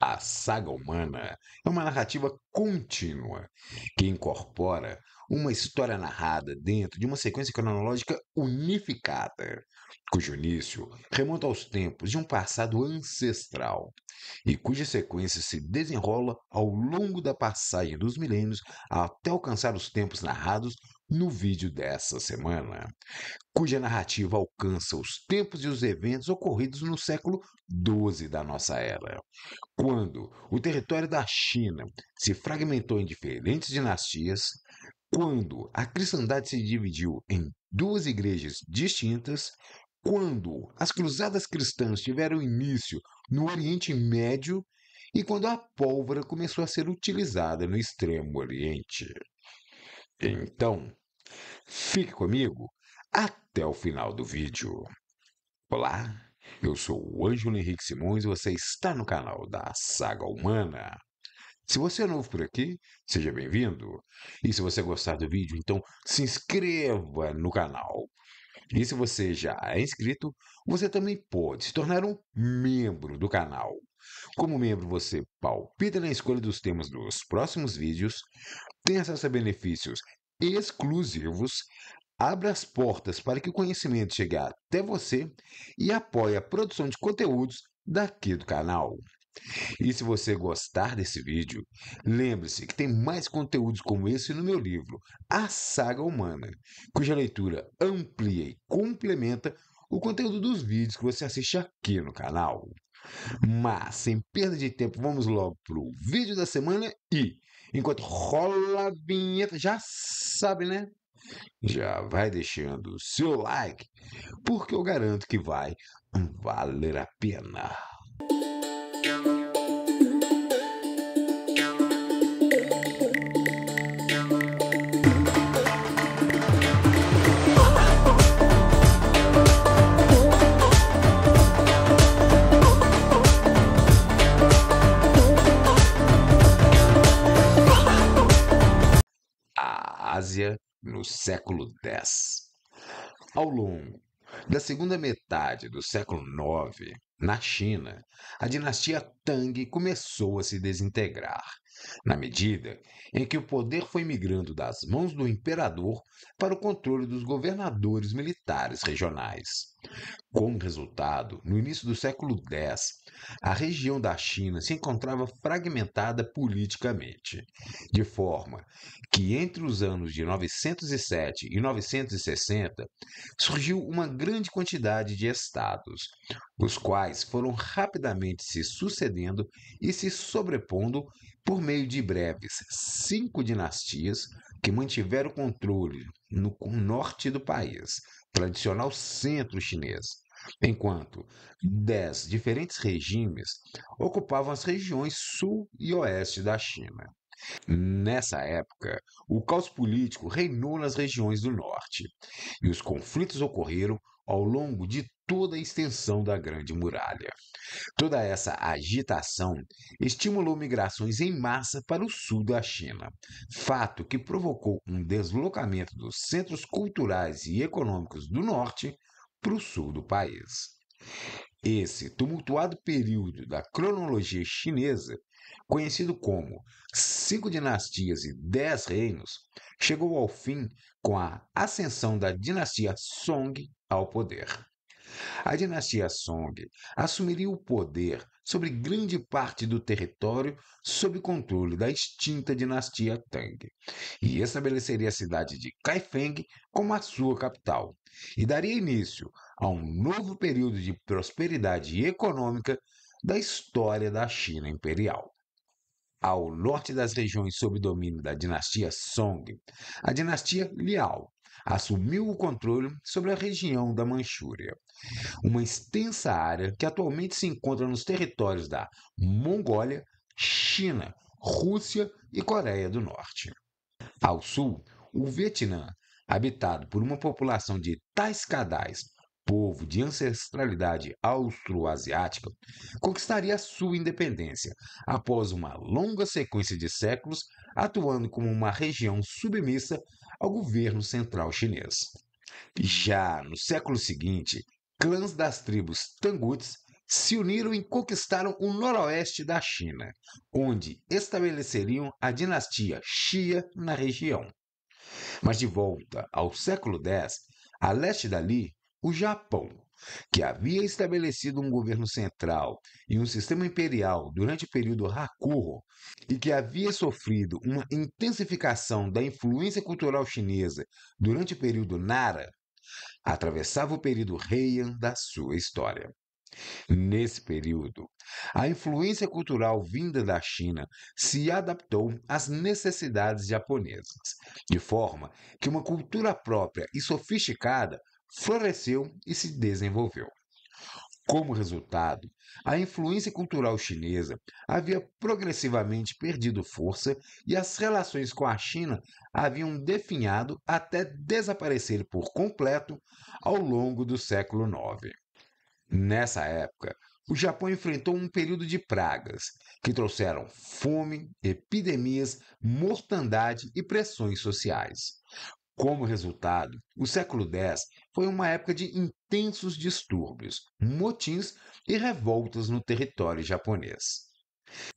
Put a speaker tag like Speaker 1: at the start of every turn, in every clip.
Speaker 1: A saga humana é uma narrativa contínua que incorpora uma história narrada dentro de uma sequência cronológica unificada, cujo início remonta aos tempos de um passado ancestral e cuja sequência se desenrola ao longo da passagem dos milênios até alcançar os tempos narrados no vídeo dessa semana, cuja narrativa alcança os tempos e os eventos ocorridos no século XII da nossa era, quando o território da China se fragmentou em diferentes dinastias, quando a cristandade se dividiu em duas igrejas distintas, quando as cruzadas cristãs tiveram início no Oriente Médio e quando a pólvora começou a ser utilizada no Extremo Oriente. Então, fique comigo até o final do vídeo. Olá, eu sou o Ângelo Henrique Simões e você está no canal da Saga Humana. Se você é novo por aqui, seja bem-vindo. E se você gostar do vídeo, então se inscreva no canal. E se você já é inscrito, você também pode se tornar um membro do canal. Como membro, você palpita na escolha dos temas dos próximos vídeos, tem acesso a benefícios exclusivos, abre as portas para que o conhecimento chegue até você e apoia a produção de conteúdos daqui do canal. E se você gostar desse vídeo, lembre-se que tem mais conteúdos como esse no meu livro, A Saga Humana, cuja leitura amplia e complementa o conteúdo dos vídeos que você assiste aqui no canal. Mas, sem perda de tempo, vamos logo para o vídeo da semana e, enquanto rola a vinheta, já sabe, né? Já vai deixando o seu like, porque eu garanto que vai valer a pena. A Ásia no século X. Ao longo da segunda metade do século IX, na China, a dinastia Tang começou a se desintegrar, na medida em que o poder foi migrando das mãos do imperador para o controle dos governadores militares regionais. Como resultado, no início do século X, a região da China se encontrava fragmentada politicamente, de forma que entre os anos de 907 e 960 surgiu uma grande quantidade de estados, os quais foram rapidamente se sucedendo e se sobrepondo por meio de breves 5 dinastias que mantiveram o controle no norte do país, tradicional centro chinês, enquanto 10 diferentes regimes ocupavam as regiões sul e oeste da China. Nessa época, o caos político reinou nas regiões do norte, e os conflitos ocorreram ao longo de toda a extensão da Grande Muralha. Toda essa agitação estimulou migrações em massa para o sul da China, fato que provocou um deslocamento dos centros culturais e econômicos do norte para o sul do país. Esse tumultuado período da cronologia chinesa, conhecido como 5 dinastias e 10 reinos, chegou ao fim com a ascensão da dinastia Song ao poder. A dinastia Song assumiria o poder sobre grande parte do território sob controle da extinta dinastia Tang e estabeleceria a cidade de Kaifeng como a sua capital e daria início a um novo período de prosperidade econômica da história da China imperial. Ao norte das regiões sob domínio da dinastia Song, a dinastia Liao assumiu o controle sobre a região da Manchúria, uma extensa área que atualmente se encontra nos territórios da Mongólia, China, Rússia e Coreia do Norte. Ao sul, o Vietnã, habitado por uma população de tais cadais, povo de ancestralidade austroasiática, conquistaria sua independência após uma longa sequência de séculos atuando como uma região submissa ao governo central chinês. Já no século seguinte, clãs das tribos Tanguts se uniram e conquistaram o noroeste da China, onde estabeleceriam a dinastia Xia na região. Mas de volta ao século X, a leste dali, o Japão, que havia estabelecido um governo central e um sistema imperial durante o período Hakuho e que havia sofrido uma intensificação da influência cultural chinesa durante o período Nara, atravessava o período Heian da sua história. Nesse período, a influência cultural vinda da China se adaptou às necessidades japonesas, de forma que uma cultura própria e sofisticada floresceu e se desenvolveu. Como resultado, a influência cultural chinesa havia progressivamente perdido força e as relações com a China haviam definhado até desaparecer por completo ao longo do século IX. Nessa época, o Japão enfrentou um período de pragas que trouxeram fome, epidemias, mortandade e pressões sociais. Como resultado, o século X foi uma época de intensos distúrbios, motins e revoltas no território japonês.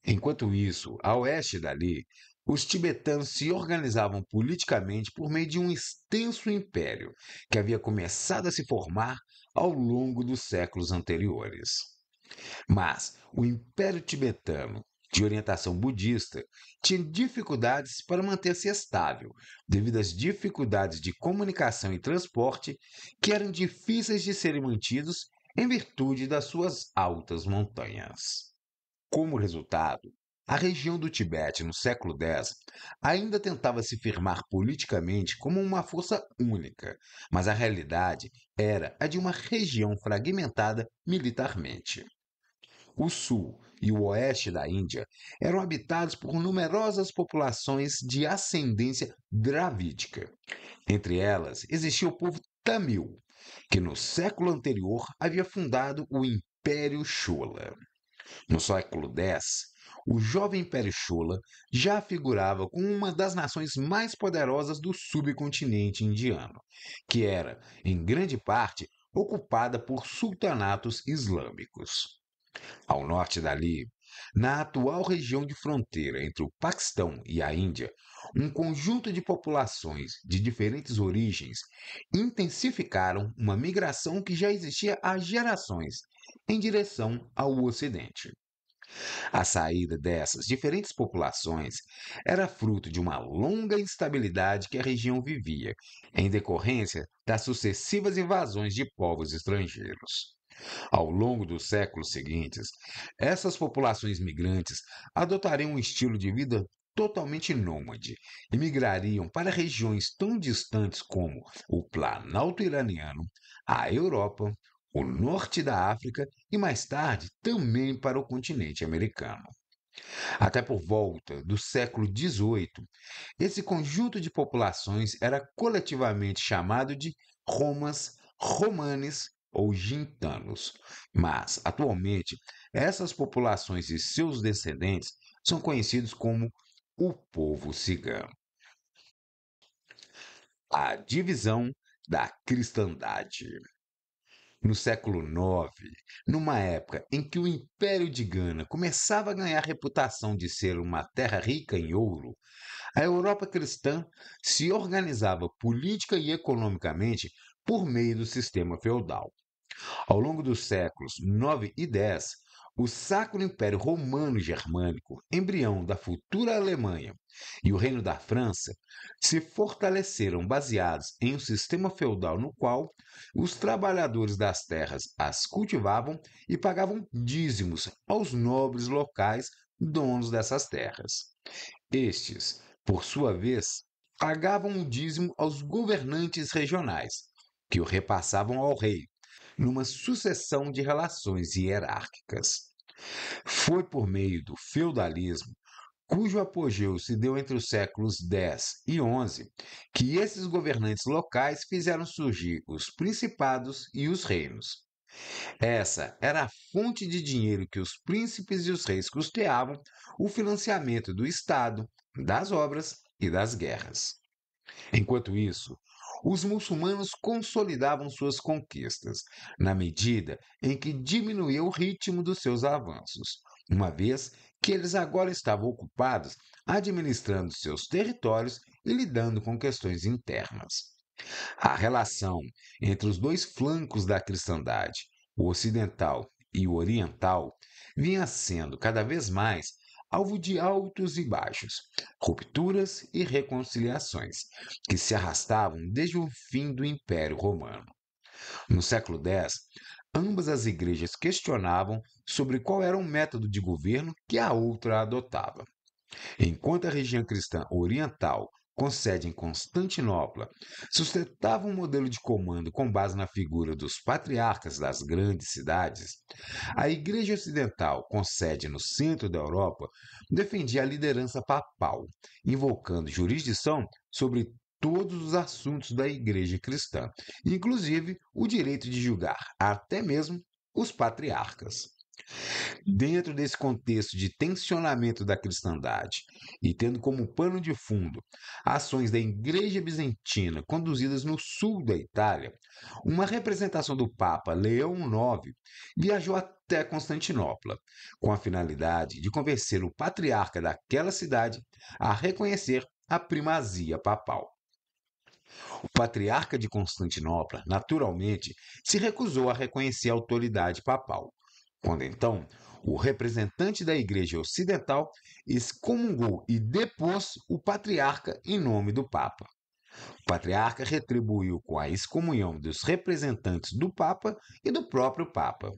Speaker 1: Enquanto isso, a oeste dali, os tibetanos se organizavam politicamente por meio de um extenso império que havia começado a se formar ao longo dos séculos anteriores. Mas o Império Tibetano, de orientação budista, tinha dificuldades para manter-se estável, devido às dificuldades de comunicação e transporte que eram difíceis de serem mantidos em virtude das suas altas montanhas. Como resultado, a região do Tibete no século X ainda tentava se firmar politicamente como uma força única, mas a realidade era a de uma região fragmentada militarmente. O sul e o oeste da Índia eram habitados por numerosas populações de ascendência dravídica. Entre elas existia o povo Tamil, que no século anterior havia fundado o Império Chola. No século X, o jovem Império Chola já figurava como uma das nações mais poderosas do subcontinente indiano, que era, em grande parte, ocupada por sultanatos islâmicos. Ao norte dali, na atual região de fronteira entre o Paquistão e a Índia, um conjunto de populações de diferentes origens intensificaram uma migração que já existia há gerações em direção ao Ocidente. A saída dessas diferentes populações era fruto de uma longa instabilidade que a região vivia, em decorrência das sucessivas invasões de povos estrangeiros. Ao longo dos séculos seguintes, essas populações migrantes adotariam um estilo de vida totalmente nômade e migrariam para regiões tão distantes como o Planalto Iraniano, a Europa, o norte da África e mais tarde também para o continente americano. Até por volta do século XVIII, esse conjunto de populações era coletivamente chamado de Romas, Romanes ou Gintanos, mas atualmente essas populações e seus descendentes são conhecidos como o povo cigano. A divisão da cristandade. No século IX, numa época em que o Império de Gana começava a ganhar a reputação de ser uma terra rica em ouro, a Europa cristã se organizava política e economicamente por meio do sistema feudal. Ao longo dos séculos IX e X, o Sacro Império Romano-Germânico, embrião da futura Alemanha, e o Reino da França se fortaleceram baseados em um sistema feudal no qual os trabalhadores das terras as cultivavam e pagavam dízimos aos nobres locais donos dessas terras. Estes, por sua vez, pagavam o dízimo aos governantes regionais, que o repassavam ao rei, numa sucessão de relações hierárquicas. Foi por meio do feudalismo, cujo apogeu se deu entre os séculos X e XI, que esses governantes locais fizeram surgir os principados e os reinos. Essa era a fonte de dinheiro que os príncipes e os reis custeavam o financiamento do Estado, das obras e das guerras. Enquanto isso, os muçulmanos consolidavam suas conquistas, na medida em que diminuía o ritmo dos seus avanços, uma vez que eles agora estavam ocupados administrando seus territórios e lidando com questões internas. A relação entre os dois flancos da cristandade, o ocidental e o oriental, vinha sendo cada vez mais alvo de altos e baixos, rupturas e reconciliações, que se arrastavam desde o fim do Império Romano. No século X, ambas as igrejas questionavam sobre qual era o método de governo que a outra adotava. Enquanto a região cristã oriental, com sede em Constantinopla, sustentava um modelo de comando com base na figura dos patriarcas das grandes cidades, a Igreja Ocidental, com sede no centro da Europa, defendia a liderança papal, invocando jurisdição sobre todos os assuntos da Igreja cristã, inclusive o direito de julgar até mesmo os patriarcas. Dentro desse contexto de tensionamento da cristandade e tendo como pano de fundo ações da Igreja Bizantina conduzidas no sul da Itália, uma representação do Papa Leão IX viajou até Constantinopla, com a finalidade de convencer o patriarca daquela cidade a reconhecer a primazia papal. O patriarca de Constantinopla, naturalmente, se recusou a reconhecer a autoridade papal. Quando então, o representante da Igreja Ocidental excomungou e depôs o patriarca em nome do Papa. O patriarca retribuiu com a excomunhão dos representantes do Papa e do próprio Papa.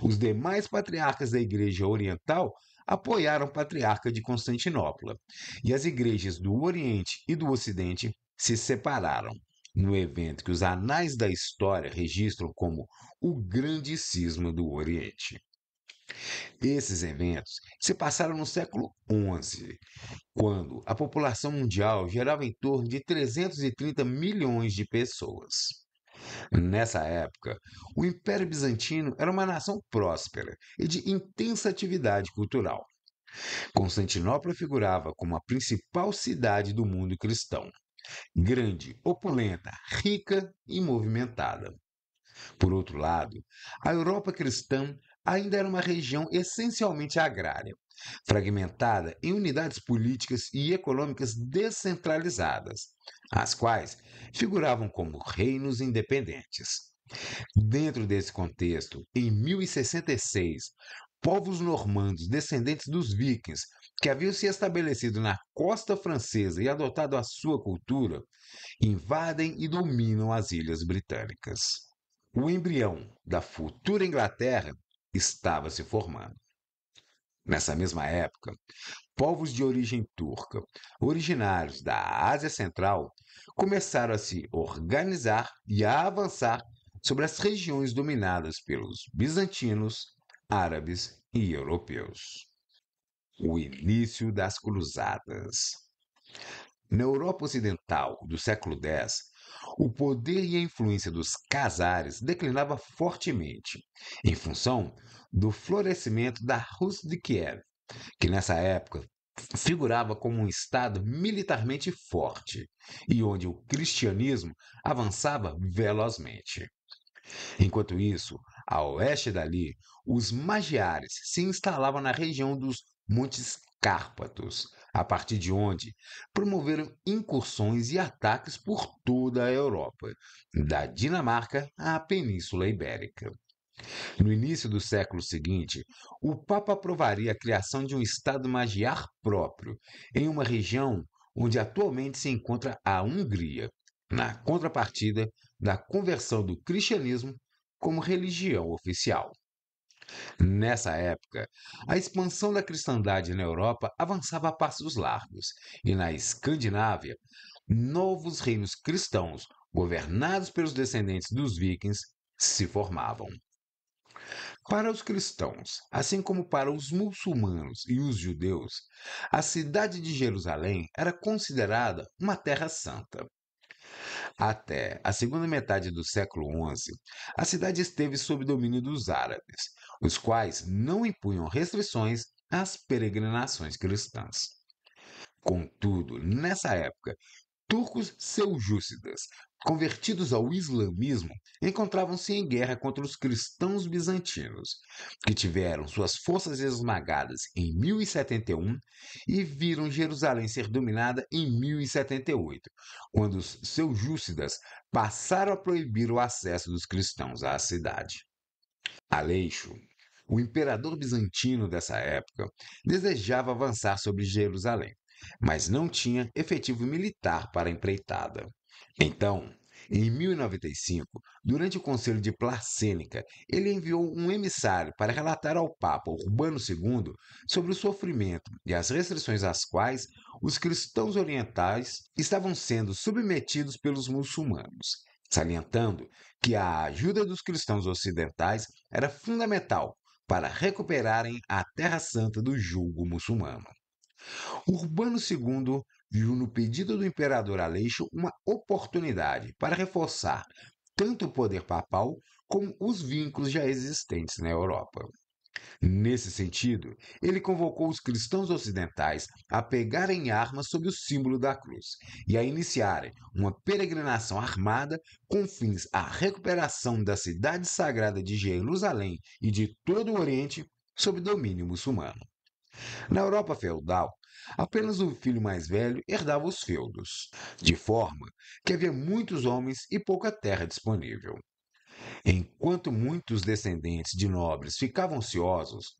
Speaker 1: Os demais patriarcas da Igreja Oriental apoiaram o patriarca de Constantinopla, e as igrejas do Oriente e do Ocidente se separaram, no evento que os anais da história registram como o Grande Cisma do Oriente. Esses eventos se passaram no século XI, quando a população mundial gerava em torno de 330 milhões de pessoas. Nessa época, o Império Bizantino era uma nação próspera e de intensa atividade cultural. Constantinopla figurava como a principal cidade do mundo cristão, grande, opulenta, rica e movimentada. Por outro lado, a Europa cristã ainda era uma região essencialmente agrária, fragmentada em unidades políticas e econômicas descentralizadas, as quais figuravam como reinos independentes. Dentro desse contexto, em 1066, povos normandos descendentes dos vikings, que haviam se estabelecido na costa francesa e adotado a sua cultura, invadem e dominam as ilhas britânicas. O embrião da futura Inglaterra estava se formando. Nessa mesma época, povos de origem turca, originários da Ásia Central, começaram a se organizar e a avançar sobre as regiões dominadas pelos bizantinos, árabes e europeus. O início das Cruzadas. Na Europa Ocidental do século X, o poder e a influência dos casares declinava fortemente, em função do florescimento da Rússia de Kiev, que nessa época figurava como um estado militarmente forte e onde o cristianismo avançava velozmente. Enquanto isso, a oeste dali, os magiares se instalavam na região dos Montes Cárpatos, a partir de onde promoveram incursões e ataques por toda a Europa, da Dinamarca à Península Ibérica. No início do século seguinte, o Papa aprovaria a criação de um Estado magiar próprio, em uma região onde atualmente se encontra a Hungria, na contrapartida da conversão do cristianismo como religião oficial. Nessa época, a expansão da cristandade na Europa avançava a passos largos, e na Escandinávia, novos reinos cristãos, governados pelos descendentes dos vikings, se formavam. Para os cristãos, assim como para os muçulmanos e os judeus, a cidade de Jerusalém era considerada uma terra santa. Até a segunda metade do século XI, a cidade esteve sob domínio dos árabes, os quais não impunham restrições às peregrinações cristãs. Contudo, nessa época, Turcos seljúcidas, convertidos ao islamismo, encontravam-se em guerra contra os cristãos bizantinos, que tiveram suas forças esmagadas em 1071 e viram Jerusalém ser dominada em 1078, quando os seljúcidas passaram a proibir o acesso dos cristãos à cidade. Aleixo, o imperador bizantino dessa época, desejava avançar sobre Jerusalém, mas não tinha efetivo militar para a empreitada. Então, em 1095, durante o Conselho de Placênica, ele enviou um emissário para relatar ao Papa Urbano II sobre o sofrimento e as restrições às quais os cristãos orientais estavam sendo submetidos pelos muçulmanos, salientando que a ajuda dos cristãos ocidentais era fundamental para recuperarem a Terra Santa do julgo muçulmano. Urbano II viu no pedido do imperador Aleixo uma oportunidade para reforçar tanto o poder papal como os vínculos já existentes na Europa. Nesse sentido, ele convocou os cristãos ocidentais a pegarem armas sob o símbolo da cruz e a iniciarem uma peregrinação armada com fins à recuperação da cidade sagrada de Jerusalém e de todo o Oriente sob domínio muçulmano. Na Europa feudal, apenas o filho mais velho herdava os feudos, de forma que havia muitos homens e pouca terra disponível. Enquanto muitos descendentes de nobres ficavam ociosos,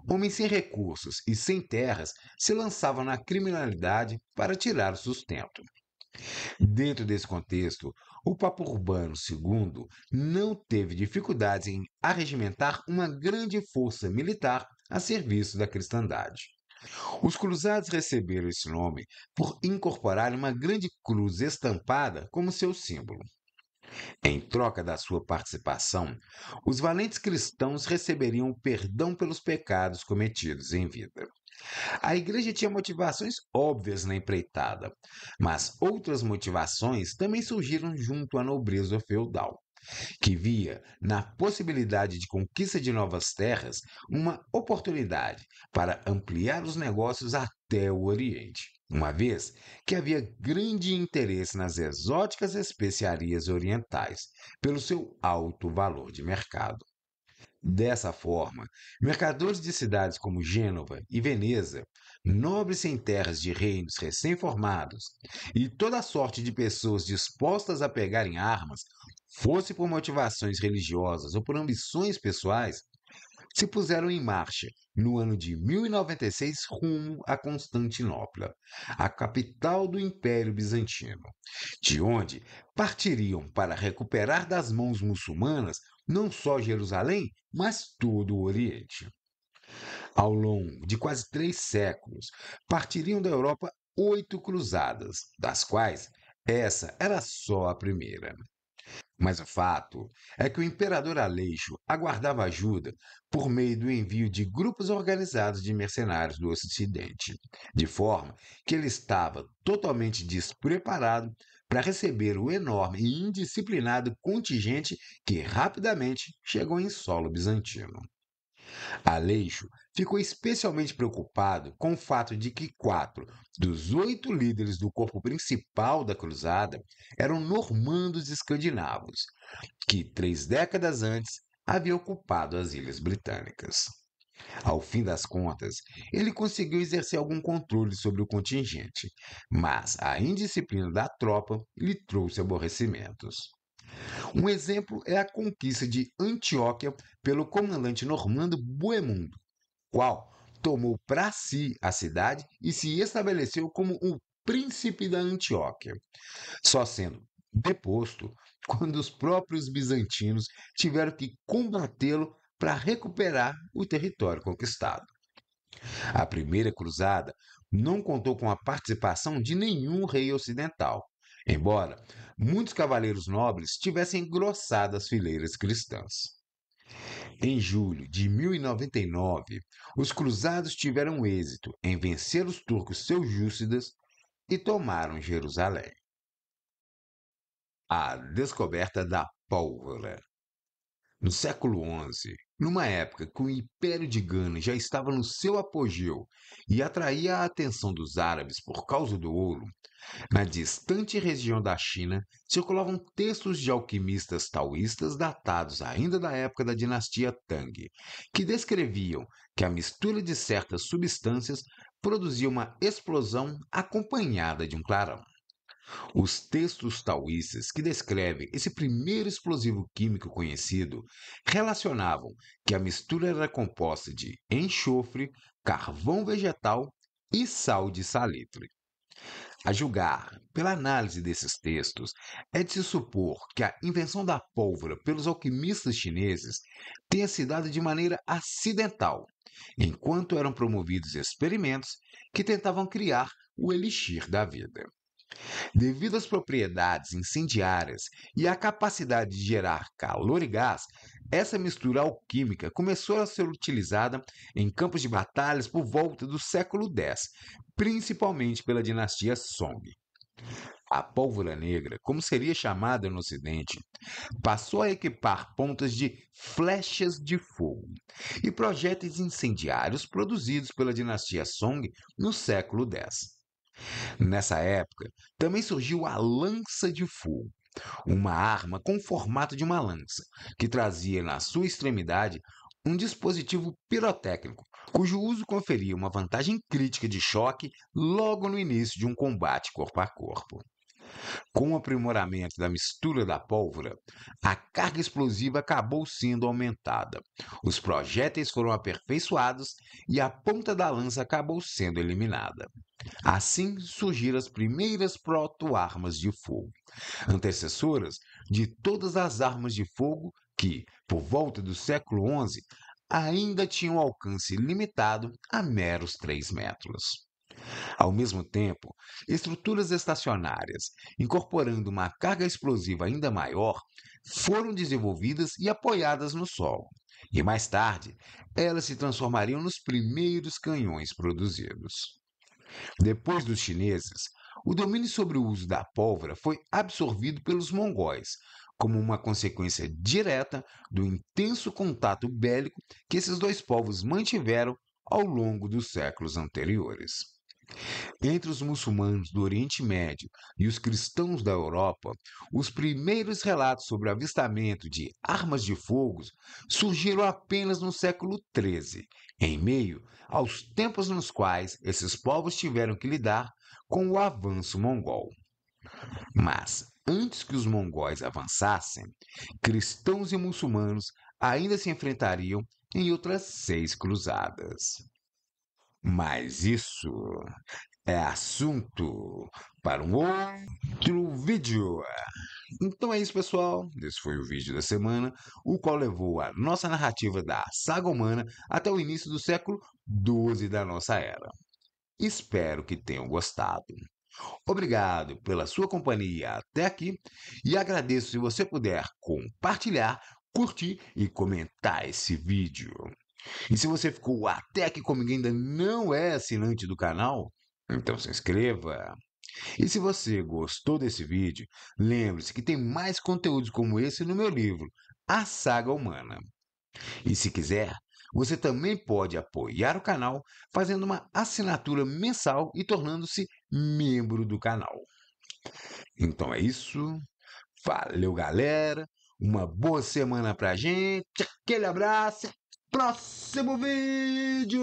Speaker 1: homens sem recursos e sem terras se lançavam na criminalidade para tirar o sustento. Dentro desse contexto, o Papa Urbano II não teve dificuldades em arregimentar uma grande força militar a serviço da cristandade. Os cruzados receberam esse nome por incorporarem uma grande cruz estampada como seu símbolo. Em troca da sua participação, os valentes cristãos receberiam o perdão pelos pecados cometidos em vida. A igreja tinha motivações óbvias na empreitada, mas outras motivações também surgiram junto à nobreza feudal, que via na possibilidade de conquista de novas terras uma oportunidade para ampliar os negócios até o Oriente, uma vez que havia grande interesse nas exóticas especiarias orientais, pelo seu alto valor de mercado. Dessa forma, mercadores de cidades como Gênova e Veneza, nobres sem terras de reinos recém-formados e toda sorte de pessoas dispostas a pegarem armas, fosse por motivações religiosas ou por ambições pessoais, se puseram em marcha no ano de 1096 rumo a Constantinopla, a capital do Império Bizantino, de onde partiriam para recuperar das mãos muçulmanas não só Jerusalém, mas todo o Oriente. Ao longo de quase 3 séculos, partiriam da Europa 8 cruzadas, das quais essa era só a primeira. Mas o fato é que o imperador Aleixo aguardava ajuda por meio do envio de grupos organizados de mercenários do Ocidente, de forma que ele estava totalmente despreparado para receber o enorme e indisciplinado contingente que rapidamente chegou em solo bizantino. Aleixo ficou especialmente preocupado com o fato de que 4 dos 8 líderes do corpo principal da cruzada eram normandos escandinavos, que 3 décadas antes haviam ocupado as Ilhas Britânicas. Ao fim das contas, ele conseguiu exercer algum controle sobre o contingente, mas a indisciplina da tropa lhe trouxe aborrecimentos. Um exemplo é a conquista de Antioquia pelo comandante normando Boemundo, qual tomou para si a cidade e se estabeleceu como o príncipe da Antioquia, só sendo deposto quando os próprios bizantinos tiveram que combatê-lo para recuperar o território conquistado. A primeira cruzada não contou com a participação de nenhum rei ocidental, embora muitos cavaleiros nobres tivessem engrossado as fileiras cristãs. Em julho de 1099, os cruzados tiveram êxito em vencer os turcos seljúcidas e tomaram Jerusalém. A descoberta da pólvora. No século XI, Numa época que o Império de Gana já estava no seu apogeu e atraía a atenção dos árabes por causa do ouro, na distante região da China circulavam textos de alquimistas taoístas datados ainda da época da dinastia Tang, que descreviam que a mistura de certas substâncias produzia uma explosão acompanhada de um clarão. Os textos taoístas que descrevem esse primeiro explosivo químico conhecido relacionavam que a mistura era composta de enxofre, carvão vegetal e sal de salitre. A julgar pela análise desses textos, é de se supor que a invenção da pólvora pelos alquimistas chineses tenha se dado de maneira acidental, enquanto eram promovidos experimentos que tentavam criar o elixir da vida. Devido às propriedades incendiárias e à capacidade de gerar calor e gás, essa mistura alquímica começou a ser utilizada em campos de batalhas por volta do século X, principalmente pela dinastia Song. A pólvora negra, como seria chamada no Ocidente, passou a equipar pontas de flechas de fogo e projéteis incendiários produzidos pela dinastia Song no século X. Nessa época, também surgiu a lança de fogo, uma arma com o formato de uma lança, que trazia na sua extremidade um dispositivo pirotécnico, cujo uso conferia uma vantagem crítica de choque logo no início de um combate corpo a corpo. Com o aprimoramento da mistura da pólvora, a carga explosiva acabou sendo aumentada. Os projéteis foram aperfeiçoados e a ponta da lança acabou sendo eliminada. Assim surgiram as primeiras proto-armas de fogo, antecessoras de todas as armas de fogo que, por volta do século XI, ainda tinham alcance limitado a meros 3 metros. Ao mesmo tempo, estruturas estacionárias, incorporando uma carga explosiva ainda maior, foram desenvolvidas e apoiadas no solo. E mais tarde, elas se transformariam nos primeiros canhões produzidos. Depois dos chineses, o domínio sobre o uso da pólvora foi absorvido pelos mongóis, como uma consequência direta do intenso contato bélico que esses dois povos mantiveram ao longo dos séculos anteriores. Entre os muçulmanos do Oriente Médio e os cristãos da Europa, os primeiros relatos sobre o avistamento de armas de fogo surgiram apenas no século XIII, em meio aos tempos nos quais esses povos tiveram que lidar com o avanço mongol. Mas, antes que os mongóis avançassem, cristãos e muçulmanos ainda se enfrentariam em outras 6 cruzadas. Mas isso é assunto para um outro vídeo. Então é isso, pessoal. Esse foi o vídeo da semana, o qual levou a nossa narrativa da saga humana até o início do século XII da nossa era. Espero que tenham gostado. Obrigado pela sua companhia até aqui e agradeço se você puder compartilhar, curtir e comentar esse vídeo. E se você ficou até aqui comigo e ainda não é assinante do canal, então se inscreva. E se você gostou desse vídeo, lembre-se que tem mais conteúdos como esse no meu livro, A Saga Humana. E se quiser, você também pode apoiar o canal fazendo uma assinatura mensal e tornando-se membro do canal. Então é isso. Valeu, galera. Uma boa semana pra gente. Aquele abraço. Próximo vídeo!